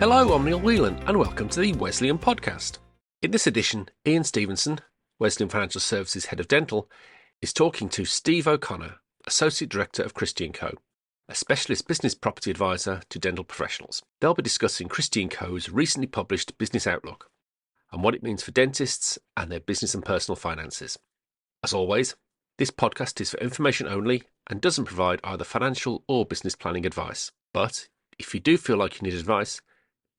Hello, I'm Neil Whelan and welcome to the Wesleyan podcast. In this edition, Iain Stevenson, Wesleyan Financial Services Head of Dental, is talking to Steve O'Connor, Associate Director of Christie Co, a specialist business property advisor to dental professionals. They'll be discussing Christie Co's recently published Business Outlook and what it means for dentists and their business and personal finances. As always, this podcast is for information only and doesn't provide either financial or business planning advice. But if you do feel like you need advice,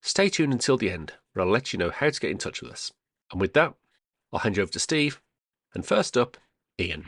stay tuned until the end, where I'll let you know how to get in touch with us. And with that, I'll hand you over to Steve. And first up, Iain.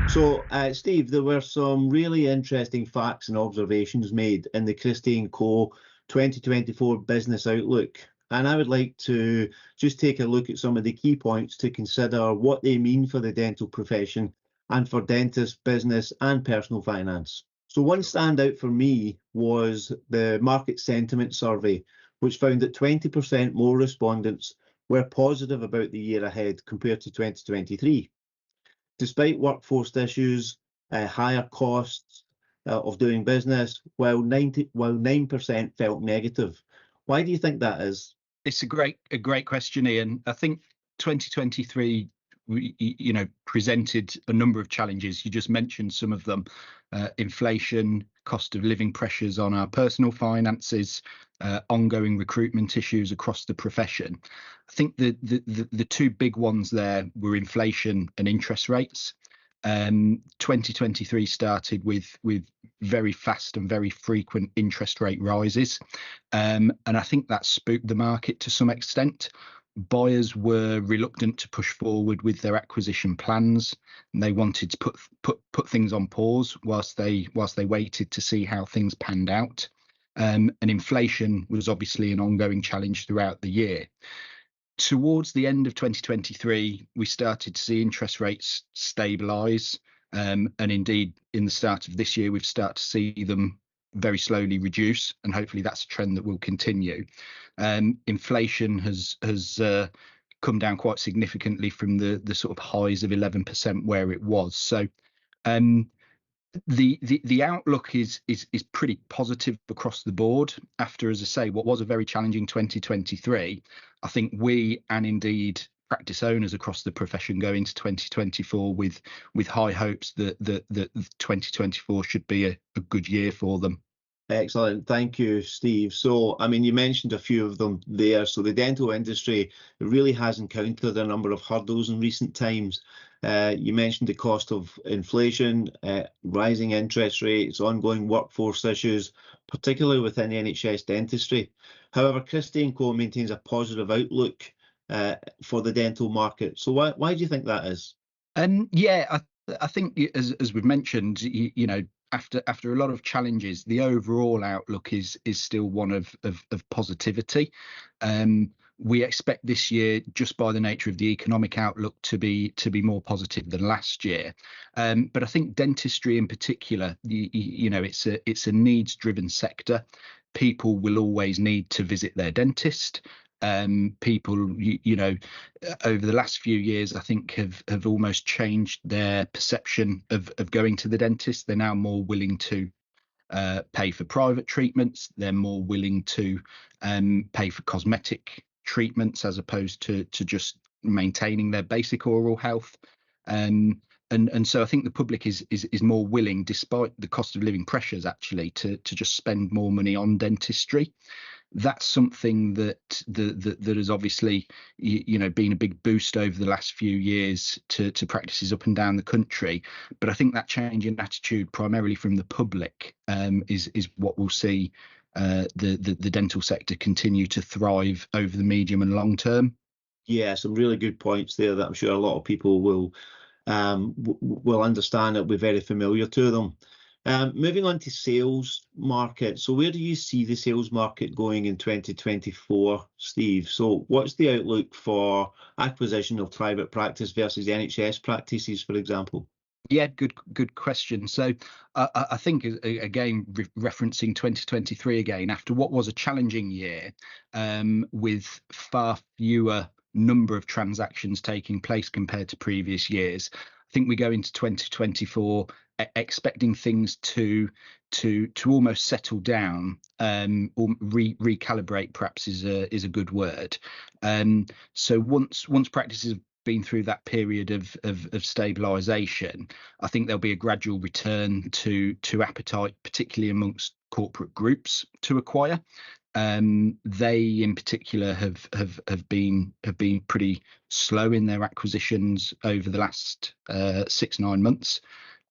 So, Steve, there were some really interesting facts and observations made in the Christie Co 2024 Business Outlook. And I would like to just take a look at some of the key points to consider what they mean for the dental profession and for dentists, business and personal finance. So one standout for me was the market sentiment survey, which found that 20% more respondents were positive about the year ahead compared to 2023. Despite workforce issues, higher costs of doing business, while 9% felt negative. Why do you think that is? It's a great question, Iain. I think 2023, presented a number of challenges. You just mentioned some of them: inflation, cost of living pressures on our personal finances, ongoing recruitment issues across the profession. I think the two big ones there were inflation and interest rates. 2023 started with very fast and very frequent interest rate rises, and I think that spooked the market to some extent. Buyers were reluctant to push forward with their acquisition plans, and they wanted to put things on pause whilst they waited to see how things panned out. And inflation was obviously an ongoing challenge throughout the year. Towards the end of 2023, we started to see interest rates stabilise, and indeed in the start of this year we've started to see them very slowly reduce, and hopefully that's a trend that will continue. Inflation has come down quite significantly from the sort of highs of 11% where it was. So the outlook is pretty positive across the board after, as I say, what was a very challenging 2023. I think we, and indeed practice owners across the profession, go into 2024 with high hopes that 2024 should be a good year for them. Excellent. Thank you, Steve. So, I mean, you mentioned a few of them there. So the dental industry really has encountered a number of hurdles in recent times. You mentioned the cost of inflation, rising interest rates, ongoing workforce issues, particularly within NHS dentistry. However, Christie Co maintains a positive outlook for the dental market. So why do you think that is? I think as we've mentioned, after a lot of challenges, the overall outlook is still one of positivity. We expect this year, just by the nature of the economic outlook, to be more positive than last year. But I think dentistry in particular, it's a needs-driven sector. People will always need to visit their dentist. People, over the last few years, I think have almost changed their perception of going to the dentist. They're now more willing to pay for private treatments. They're more willing to pay for cosmetic treatments as opposed to just maintaining their basic oral health. And so I think the public is more willing, despite the cost of living pressures, actually, to just spend more money on dentistry. That's something that has obviously, been a big boost over the last few years to practices up and down the country. But I think that change in attitude, primarily from the public, is what we'll see the dental sector continue to thrive over the medium and long term. Yeah, some really good points there that I'm sure a lot of people will understand. It'll be very familiar to them. Moving on to sales market. So where do you see the sales market going in 2024, Steve? So what's the outlook for acquisition of private practice versus NHS practices, for example? Yeah, good question. So I think, again, referencing 2023 again, after what was a challenging year, with far fewer number of transactions taking place compared to previous years, I think we go into 2024 expecting things to almost settle down, or recalibrate perhaps is a good word. So once practices have been through that period of stabilisation, I think there'll be a gradual return to appetite, particularly amongst corporate groups to acquire. They in particular have been pretty slow in their acquisitions over the last 6-9 months.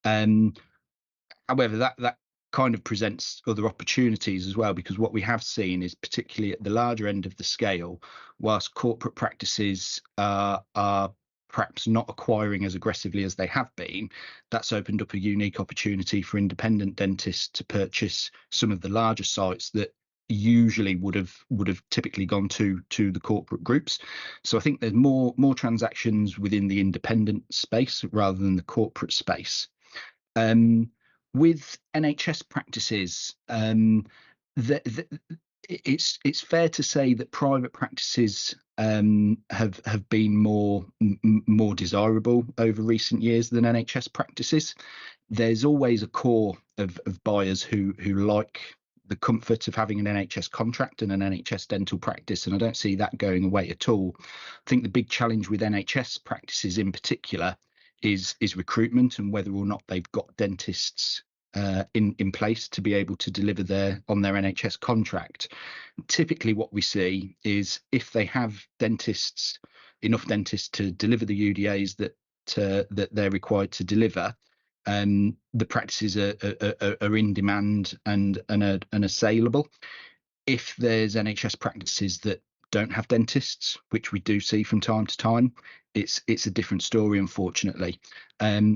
However, that kind of presents other opportunities as well, because what we have seen is, particularly at the larger end of the scale, whilst corporate practices are perhaps not acquiring as aggressively as they have been, that's opened up a unique opportunity for independent dentists to purchase some of the larger sites that usually would have typically gone to the corporate groups. So I think there's more transactions within the independent space rather than the corporate space. With NHS practices, it's fair to say that private practices have been more desirable over recent years than NHS practices. There's always a core of buyers who like the comfort of having an NHS contract and an NHS dental practice, and I don't see that going away at all. I think the big challenge with NHS practices in particular is recruitment, and whether or not they've got dentists in place to be able to deliver on their NHS contract. Typically what we see is, if they have enough dentists to deliver the UDAs that they're required to deliver, the practices are in demand and are saleable. If there's NHS practices that don't have dentists, which we do see from time to time, it's a different story, unfortunately.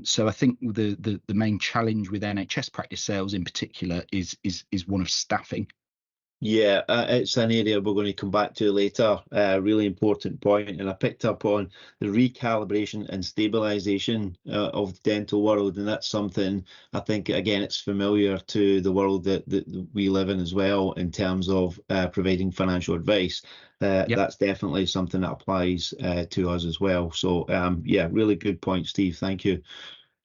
So I think the main challenge with NHS practice sales in particular is one of staffing. Yeah, it's an area we're going to come back to later. Really important point, and I picked up on the recalibration and stabilisation of the dental world, and that's something I think, again, it's familiar to the world that we live in as well, in terms of providing financial advice. Yep. That's definitely something that applies to us as well. So yeah, really good point, Steve. Thank you.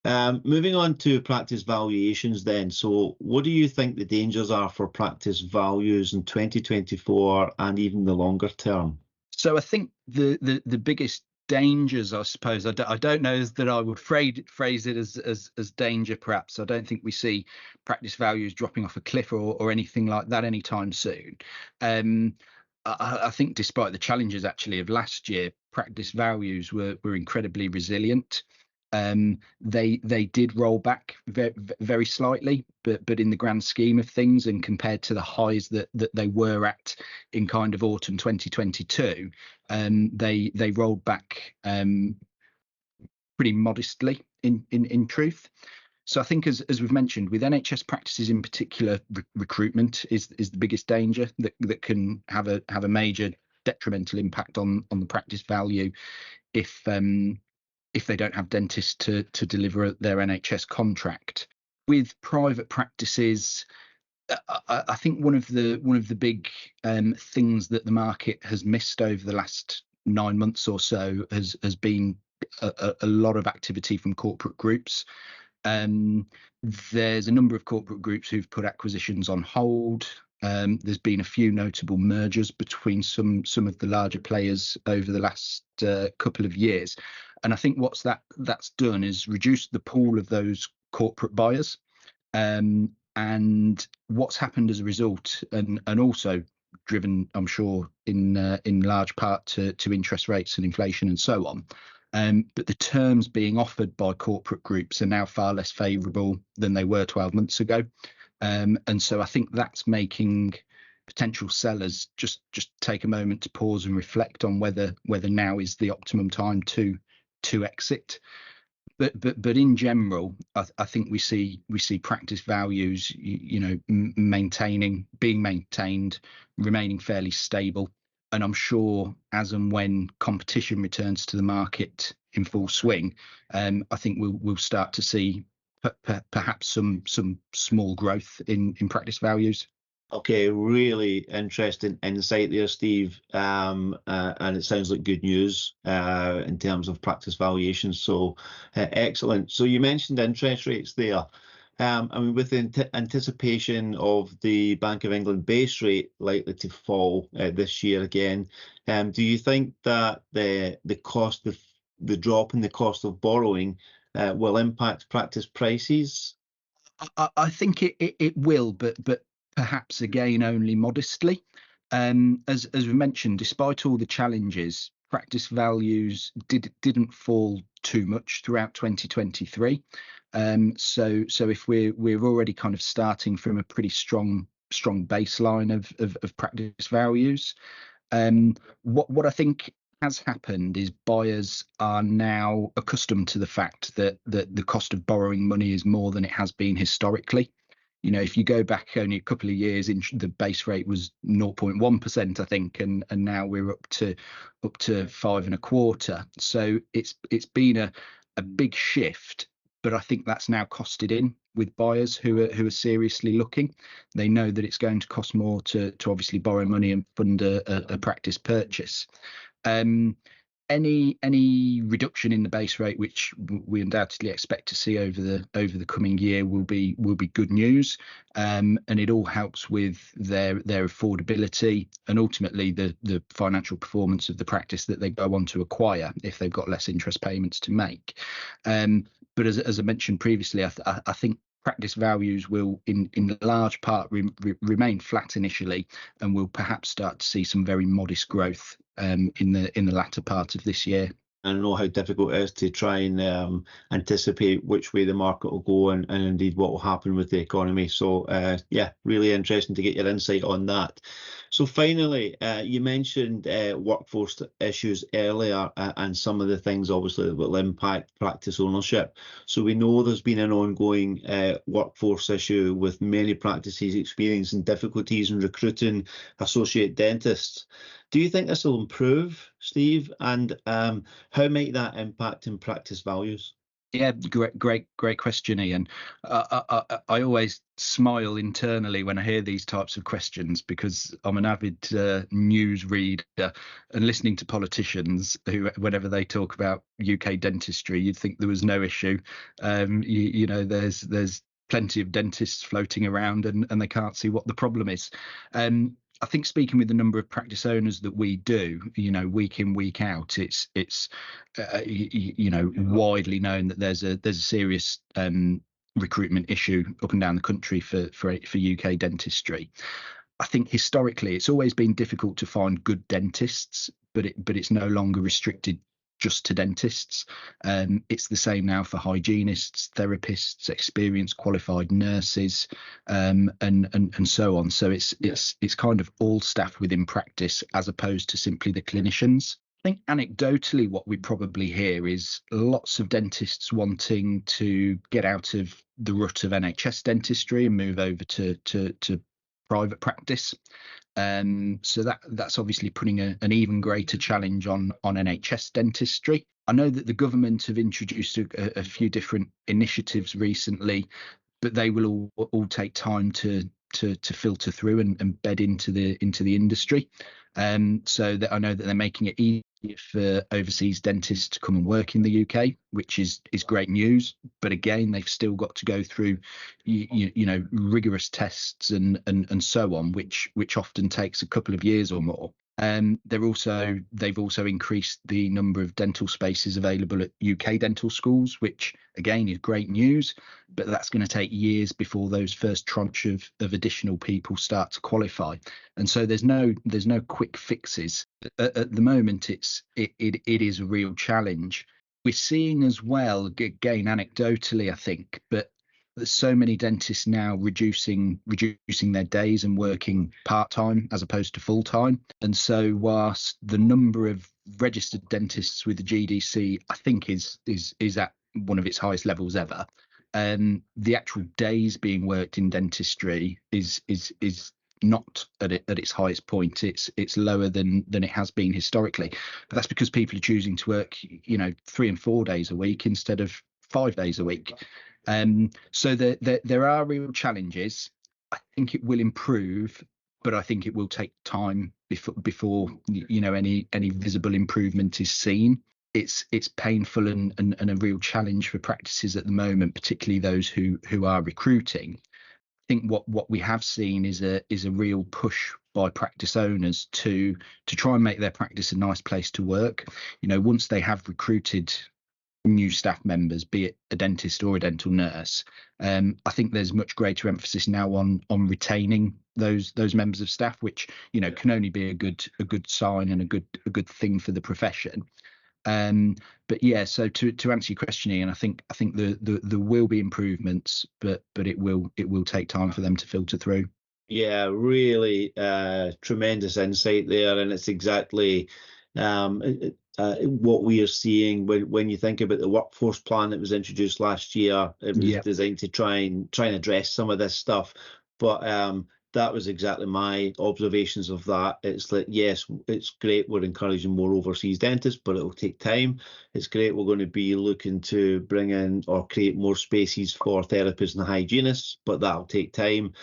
Moving on to practice valuations then. So what do you think the dangers are for practice values in 2024 and even the longer term? So I think the biggest dangers, I suppose, I don't know that I would phrase it as danger, perhaps. I don't think we see practice values dropping off a cliff or anything like that anytime soon. I think despite the challenges actually of last year, practice values were incredibly resilient. They did roll back very slightly, but in the grand scheme of things, and compared to the highs that they were at in kind of autumn 2022, they rolled back pretty modestly in truth. So I think, as we've mentioned, with NHS practices in particular, recruitment is the biggest danger that can have a major detrimental impact on the practice value if they don't have dentists to deliver their NHS contract. With private practices, I think one of the big things that the market has missed over the last 9 months or so has been a lot of activity from corporate groups. There's a number of corporate groups who've put acquisitions on hold. There's been a few notable mergers between some of the larger players over the last couple of years, and I think that's done is reduced the pool of those corporate buyers, and what's happened as a result, and also driven, I'm sure, in large part to interest rates and inflation and so on. But the terms being offered by corporate groups are now far less favourable than they were 12 months ago. And so I think that's making potential sellers just take a moment to pause and reflect on whether now is the optimum time to exit. But in general, I think we see practice values, being maintained, remaining fairly stable. And I'm sure as and when competition returns to the market in full swing, I think we'll start to see perhaps some small growth in practice values. Okay, really interesting insight there, Steve. And it sounds like good news in terms of practice valuations. So excellent. So you mentioned interest rates there. I mean, with the anticipation of the Bank of England base rate likely to fall this year again, do you think that the cost of the drop in the cost of borrowing will impact practice prices? I think it will, but perhaps again only modestly. As we mentioned, despite all the challenges, practice values didn't fall too much throughout 2023. So if we're already kind of starting from a pretty strong baseline of practice values. What I think has happened is buyers are now accustomed to the fact that the cost of borrowing money is more than it has been historically. If you go back only a couple of years, the base rate was 0.1%, I think, and now we're up to 5.25%. So it's been a big shift, but I think that's now costed in with buyers who are seriously looking. They know that it's going to cost more to obviously borrow money and fund a practice purchase. Any reduction in the base rate, which we undoubtedly expect to see over the coming year, will be good news, and it all helps with their affordability and ultimately the financial performance of the practice that they go on to acquire if they've got less interest payments to make. But as I mentioned previously, I think practice values will in large part remain flat initially, and we'll perhaps start to see some very modest growth in the latter part of this year. I know how difficult it is to try and anticipate which way the market will go and indeed what will happen with the economy. So yeah, really interesting to get your insight on that. So finally, you mentioned workforce issues earlier and some of the things obviously that will impact practice ownership. So we know there's been an ongoing workforce issue with many practices experiencing difficulties in recruiting associate dentists. Do you think this will improve, Steve? And how might that impact in practice values? Yeah, great question, Iain. I always smile internally when I hear these types of questions because I'm an avid news reader, and listening to politicians who, whenever they talk about UK dentistry, you'd think there was no issue. There's plenty of dentists floating around, and they can't see what the problem is. I think speaking with the number of practice owners that we do, week in, week out, it's widely known that there's a serious recruitment issue up and down the country for UK dentistry. I think historically it's always been difficult to find good dentists, but it's no longer restricted just to dentists. It's the same now for hygienists, therapists, experienced qualified nurses, and so on. So it's kind of all staff within practice as opposed to simply the clinicians. I think anecdotally what we probably hear is lots of dentists wanting to get out of the rut of NHS dentistry and move over to private practice. So that's obviously putting an even greater challenge on NHS dentistry. I know that the government have introduced a few different initiatives recently, but they will all take time to filter through and bed into the industry. So that I know that they're making it easier for overseas dentists to come and work in the UK, which is great news. But again, they've still got to go through rigorous tests and so on, which often takes a couple of years or more. They've also increased the number of dental spaces available at UK dental schools, which again is great news, but that's going to take years before those first tranche of additional people start to qualify. And so there's no quick fixes. At the moment, it is a real challenge. We're seeing as well, again anecdotally, I think, but there's so many dentists now reducing their days and working part-time as opposed to full-time. And so whilst the number of registered dentists with the GDC, I think is at one of its highest levels ever, the actual days being worked in dentistry is not at its highest point. It's lower than it has been historically, but that's because people are choosing to work 3 and 4 days a week instead of 5 days a week. So there are real challenges. I think it will improve, but I think it will take time before any visible improvement is seen. It's painful and a real challenge for practices at the moment, particularly those who are recruiting. I think what we have seen is a real push by practice owners to try and make their practice a nice place to work. Once they have recruited new staff members, be it a dentist or a dental nurse, I think there's much greater emphasis now on retaining those members of staff, which can only be a good sign and a good thing for the profession. But yeah, so to answer your question, Ian, I think there will be improvements, but it will take time for them to filter through. Yeah, really tremendous insight there, and it's exactly what we are seeing when you think about the workforce plan that was introduced last year. It was designed to try and address some of this stuff, but that was exactly my observations of that. It's like, yes, it's great we're encouraging more overseas dentists, but it will take time. It's great we're going to be looking to bring in or create more spaces for therapists and hygienists, but that'll take time.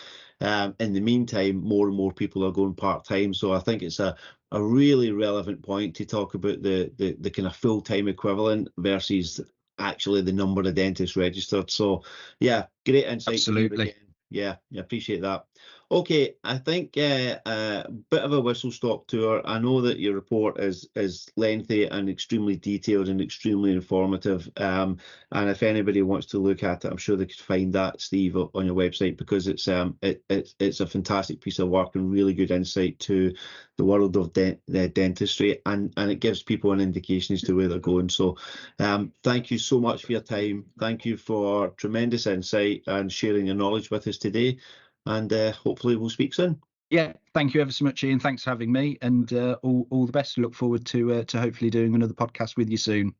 In the meantime, more and more people are going part-time. So I think it's a really relevant point to talk about the kind of full-time equivalent versus actually the number of dentists registered. So yeah, great insight. Absolutely. Yeah, I appreciate that. Okay, I think a bit of a whistle-stop tour. I know that your report is lengthy and extremely detailed and extremely informative. And if anybody wants to look at it, I'm sure they could find that, Steve, on your website, because it's a fantastic piece of work and really good insight to the world of dentistry, and it gives people an indication as to where they're going. So thank you so much for your time. Thank you for tremendous insight and sharing your knowledge with us today. And hopefully we'll speak soon. Yeah, thank you ever so much, Ian. Thanks for having me, and all the best. Look forward to hopefully doing another podcast with you soon.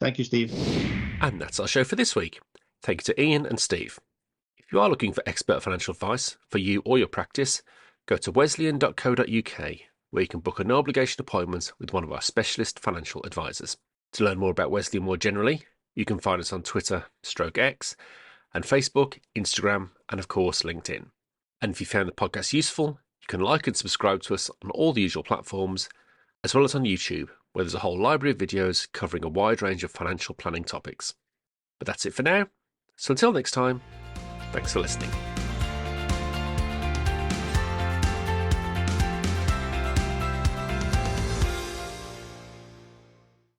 Thank you, Steve. And that's our show for this week. Thank you to Ian and Steve. If you are looking for expert financial advice for you or your practice, go to wesleyan.co.uk, where you can book a no obligation appointment with one of our specialist financial advisors. To learn more about Wesleyan more generally, you can find us on Twitter/X and Facebook, Instagram, and of course LinkedIn. And if you found the podcast useful, you can like and subscribe to us on all the usual platforms, as well as on YouTube, where there's a whole library of videos covering a wide range of financial planning topics. But that's it for now. So until next time, thanks for listening.